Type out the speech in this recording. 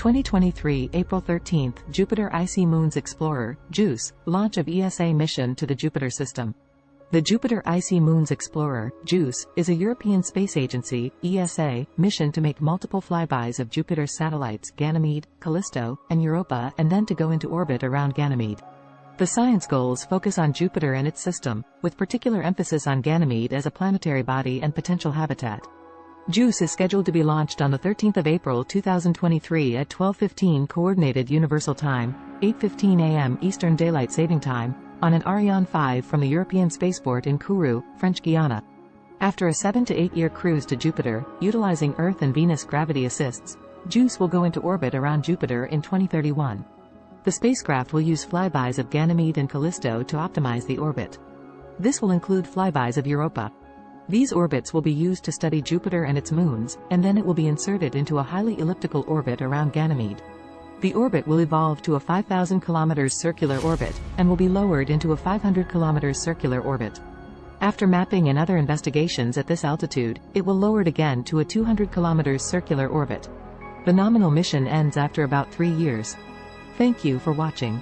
2023 April 13, Jupiter Icy Moons Explorer, JUICE, launch of ESA mission to the Jupiter system. The Jupiter Icy Moons Explorer, JUICE, is a European Space Agency, ESA, mission to make multiple flybys of Jupiter's satellites Ganymede, Callisto, and Europa and then to go into orbit around Ganymede. The science goals focus on Jupiter and its system, with particular emphasis on Ganymede as a planetary body and potential habitat. JUICE is scheduled to be launched on the 13th of April 2023 at 12:15 Coordinated Universal Time, 8:15 a.m. Eastern Daylight Saving Time, on an Ariane 5 from the European spaceport in Kourou, French Guiana. After a 7 to 8 year cruise to Jupiter, utilizing Earth and Venus gravity assists, JUICE will go into orbit around Jupiter in 2031. The spacecraft will use flybys of Ganymede and Callisto to optimize the orbit. This will include flybys of Europa. These orbits will be used to study Jupiter and its moons, and then it will be inserted into a highly elliptical orbit around Ganymede. The orbit will evolve to a 5,000 km circular orbit, and will be lowered into a 500 km circular orbit. After mapping and other investigations at this altitude, it will lowered again to a 200 km circular orbit. The nominal mission ends after about 3 years. Thank you for watching.